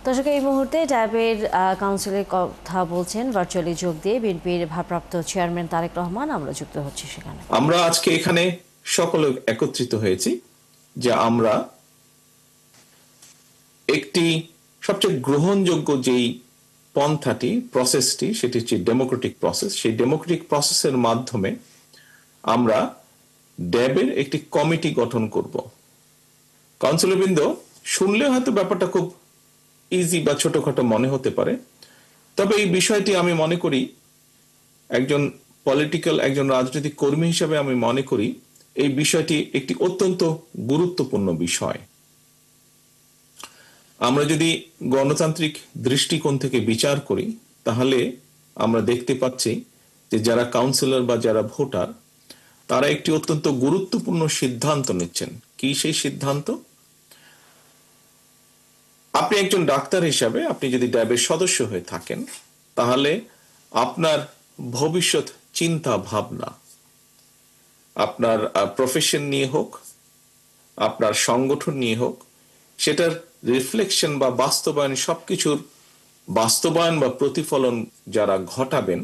দর্শক, এই মুহূর্তে ট্যাবের কাউন্সিলের কথা বলছেন ভার্চুয়ালি যোগ দিয়ে বিএনপির ভারপ্রাপ্ত চেয়ারম্যান তারেক রহমান। আমরা যুক্ত হচ্ছি সেখানে। আমরা আজকে এখানে সকলে একত্রিত হয়েছি যে আমরা একটি সবচেয়ে গ্রহণযোগ্য যেই পন্থাটি প্রসেসটি সেটি হচ্ছে ডেমোক্রেটিক প্রসেস। সেই ডেমোক্রেটিক প্রসেসের মাধ্যমে আমরা ড্যাবের একটি কমিটি গঠন করব। কাউন্সিলরবৃন্দ, শুনলে হয়তো ব্যাপারটা খুব ইজি বা ছোটখাটো মনে হতে পারে, তবে এই বিষয়টি আমি মনে করি একজন রাজনৈতিক কর্মী হিসেবে আমি মনে করি এই বিষয়টি একটি অত্যন্ত গুরুত্বপূর্ণ বিষয়। আমরা যদি গণতান্ত্রিক দৃষ্টিকোণ থেকে বিচার করি তাহলে আমরা দেখতে পাচ্ছি যে যারা কাউন্সিলর বা যারা ভোটার তারা একটি অত্যন্ত গুরুত্বপূর্ণ সিদ্ধান্ত নিচ্ছেন। কি সেই সিদ্ধান্ত? আপনি একজন ডাক্তার হিসাবে আপনি যদি ড্যাবের সদস্য হয়ে থাকেন তাহলে আপনার ভবিষ্যৎ চিন্তা ভাবনা, আপনার প্রফেশন নিয়ে হোক, আপনার সংগঠন নিয়ে হোক, সেটার রিফ্লেকশন বা বাস্তবায়ন, সবকিছুর বাস্তবায়ন বা প্রতিফলন যারা ঘটাবেন,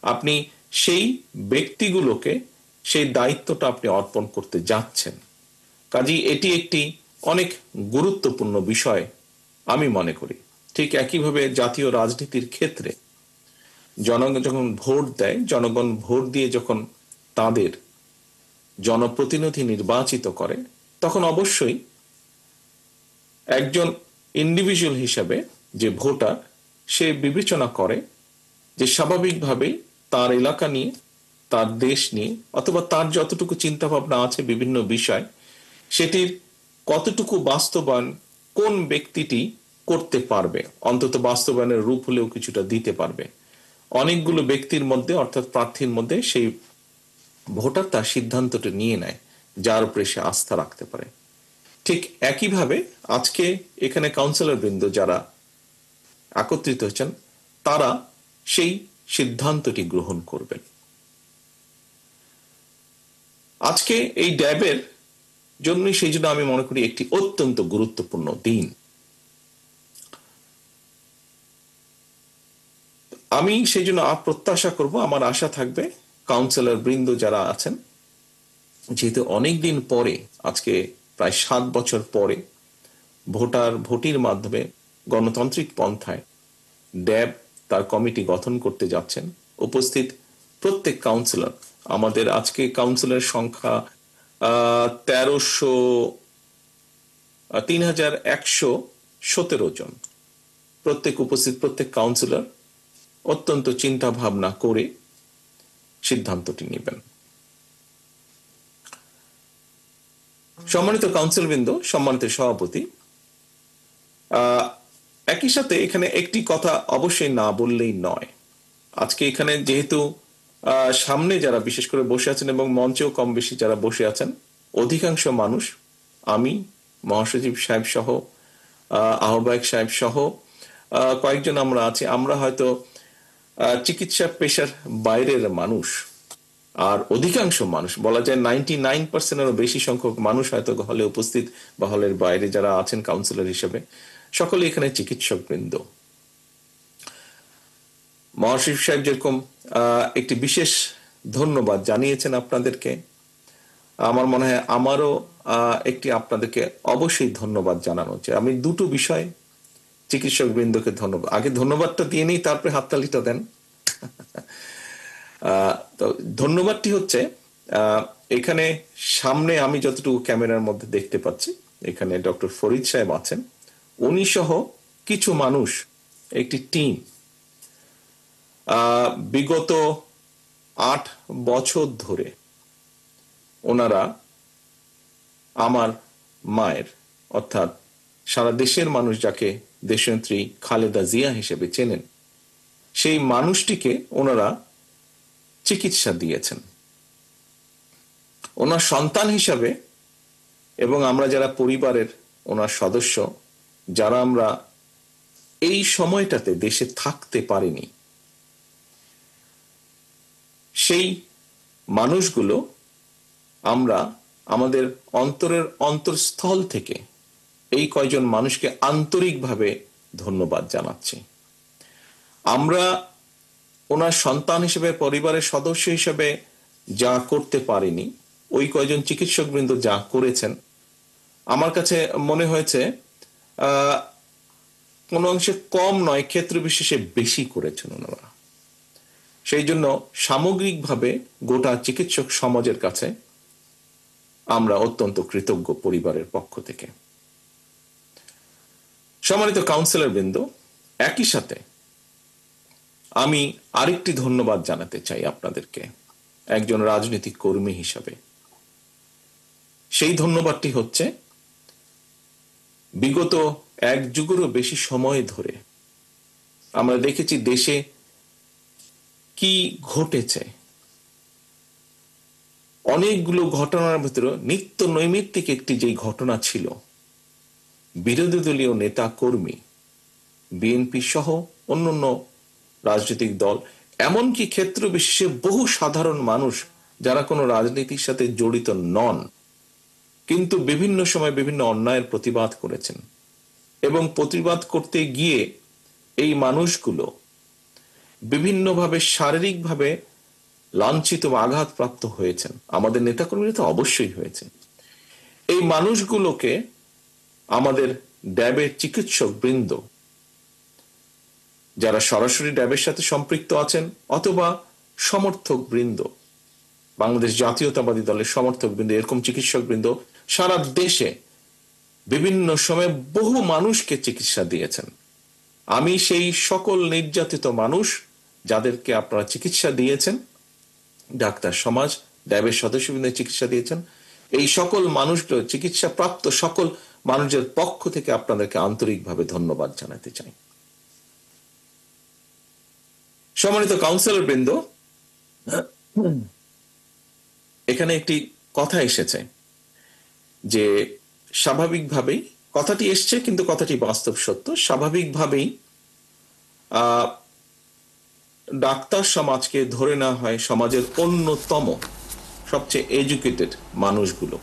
আপনি সেই ব্যক্তিগুলোকে সেই দায়িত্বটা আপনি অর্পণ করতে যাচ্ছেন। কাজেই এটি একটি অনেক গুরুত্বপূর্ণ বিষয় আমি মনে করি। ঠিক একইভাবে জাতীয় রাজনীতির ক্ষেত্রে জনগণ যখন ভোট দেয়, জনগণ ভোট দিয়ে যখন তাদের জনপ্রতিনিধি নির্বাচিত করে, তখন অবশ্যই একজন ইন্ডিভিজুয়াল হিসাবে যে ভোটার সে বিবেচনা করে যে স্বাভাবিকভাবেই তার এলাকা নিয়ে, তার দেশ নিয়ে, অথবা তার যতটুকু চিন্তা ভাবনা আছে বিভিন্ন বিষয়, সেটির কতটুকু বাস্তবায়ন কোন ব্যক্তিটি করতে পারবে, অন্তত বাস্তবায়নের রূপ হলেও কিছুটা দিতে পারবে। অনেকগুলো ব্যক্তির মধ্যে অর্থাৎ প্রার্থীর মধ্যে সেই ভোটার তার সিদ্ধান্তটা নিয়ে নেয় যার উপরে সে আস্থা রাখতে পারে। ঠিক একইভাবে আজকে এখানে কাউন্সিলর বৃন্দ যারা একত্রিত হচ্ছেন তারা সেই সিদ্ধান্তটি গ্রহণ করবেন। আজকে এই ড্যাবের জন্যই সেই জন্য আমি মনে করি একটি অত্যন্ত গুরুত্বপূর্ণ দিন। আমি সেই জন্য প্রত্যাশা করব, আমার আশা থাকবে কাউন্সিলর বৃন্দ যারা আছেন, যেহেতু অনেকদিন পরে, আজকে প্রায় 7 বছর পরে ভোটের মাধ্যমে গণতান্ত্রিক পন্থায় ড্যাব তার কমিটি গঠন করতে যাচ্ছেন, উপস্থিত প্রত্যেক কাউন্সিলর, আমাদের আজকে কাউন্সিলর সংখ্যা 3117 জন। প্রত্যেক উপস্থিত প্রত্যেক কাউন্সিলর অত্যন্ত চিন্তা ভাবনা করে সিদ্ধান্তটি নেবেন। সম্মানিত কাউন্সিলবৃন্দ, সম্মানিত সভাপতি, একই সাথে এখানে একটি কথা অবশ্যই না বললেই নয়। আজকে এখানে যেহেতু সামনে যারা বিশেষ করে বসে আছেন এবং মঞ্চেও কম বেশি যারা বসে আছেন, অধিকাংশ মানুষ, আমি, মহাসচিব সাহেব সহ, আহ্বায়ক সাহেব সহ কয়েকজন আমরা আছি, আমরা হয়তো চিকিৎসা পেশার বাইরের মানুষ। আর অধিকাংশ মানুষ, বলা যায় 99%-এরও বেশি সংখ্যক মানুষ হয়তো হলে উপস্থিত বা হলের বাইরে যারা আছেন কাউন্সিলর হিসেবে, সকলে এখানে চিকিৎসক বৃন্দ। মহাসচিব সাহেব যেরকম একটি বিশেষ ধন্যবাদ জানিয়েছেন আপনাদেরকে, আমার মনে হয় আমারও একটি আপনাদেরকে অবশ্যই ধন্যবাদ জানানো হচ্ছে। আমি দুটো বিষয় চিকিৎসক বৃন্দকে ধন্যবাদ, আগে ধন্যবাদটা দিয়ে নিই, তারপরে হাততালিটা দেন। তো ধন্যবাদটি হচ্ছে, এখানে সামনে আমি যতটুকু ক্যামেরার মধ্যে দেখতে পাচ্ছি, এখানে ডক্টর ফরিদ সাহেব আছেন, উনি সহ কিছু মানুষ, একটি টিম বিগত 8 বছর ধরে ওনারা আমার মায়ের, অর্থাৎ সারা দেশের মানুষ যাকে দেশনেত্রী খালেদা জিয়া হিসেবে চেনেন, সেই মানুষটিকে ওনারা চিকিৎসা দিয়েছেন। ওনার সন্তান হিসাবে এবং আমরা যারা পরিবারের ওনার সদস্য, যারা আমরা এই সময়টাতে দেশে থাকতে পারিনি, সেই মানুষগুলো আমরা আমাদের অন্তরের অন্তঃস্থল থেকে এই কয়জন মানুষকে আন্তরিকভাবে ধন্যবাদ জানাচ্ছি। আমরা ওনার সন্তান হিসেবে, পরিবারের সদস্য হিসেবে যা করতে পারিনি, ওই কয়জন চিকিৎসকবৃন্দ যা করেছেন, আমার কাছে মনে হয়েছে কোনো অংশে কম নয়, ক্ষেত্র বিশেষে বেশি করেছেন ওনারা। সেই জন্য সামগ্রিকভাবে গোটা চিকিৎসক সমাজের কাছে আমরা অত্যন্ত কৃতজ্ঞ পরিবারের পক্ষ থেকে। সম্মানিত কাউন্সিলর বৃন্দ, একই সাথে আমি আরেকটি ধন্যবাদ জানাতে চাই আপনাদেরকে একজন রাজনৈতিক কর্মী হিসাবে। সেই ধন্যবাদটি হচ্ছে, বিগত এক যুগেরও বেশি সময় ধরে আমরা দেখেছি দেশে কি ঘটেছে। অনেকগুলো ঘটনার ভিতরে নিত্য নৈমিত্তিক একটি যেই ঘটনা ছিল, বিরোধী দলীয় নেতা কর্মী, বিএনপি সহ অন্যান্য রাজনৈতিক দল, এমনকি ক্ষেত্র বিশেষে বহু সাধারণ মানুষ যারা কোনো রাজনীতির সাথে জড়িত নন, কিন্তু বিভিন্ন সময় বিভিন্ন অন্যায়ের প্রতিবাদ করেছেন, এবং প্রতিবাদ করতে গিয়ে এই মানুষগুলো বিভিন্নভাবে শারীরিকভাবে লাঞ্ছিত বা আঘাতপ্রাপ্ত হয়েছেন। আমাদের নেতাকর্মীরা তো অবশ্যই হয়েছে। এই মানুষগুলোকে আমাদের ড্যাবের চিকিৎসক বৃন্দ, যারা সরাসরি ড্যাবের সাথে সম্পৃক্ত আছেন অথবা সমর্থক বৃন্দ, বাংলাদেশ জাতীয়তাবাদী দলের সমর্থক বৃন্দ, এরকম চিকিৎসক বৃন্দ সারা দেশে বিভিন্ন সময়ে বহু মানুষকে চিকিৎসা দিয়েছেন। আমি সেই সকল নির্যাতিত মানুষ যাদেরকে আপনারা চিকিৎসা দিয়েছেন, ডাক্তার সমাজ, ড্যাবের সদস্যবৃন্দ চিকিৎসা দিয়েছেন, এই সকল মানুষগুলো, চিকিৎসা প্রাপ্ত সকল মানুষের পক্ষ থেকে আপনাদেরকে আন্তরিকভাবে ধন্যবাদ জানাতে চাই। সম্মানিত কাউন্সিলর বৃন্দ, এখানে একটি কথা এসেছে যে স্বাভাবিকভাবেই, কথাটি এসছে কিন্তু কথাটি বাস্তব সত্য, স্বাভাবিকভাবেই ডাক্তার সমাজকে ধরে নেওয়া হয় সমাজের অন্যতম সবচেয়ে এডুকেটেড মানুষগুলো।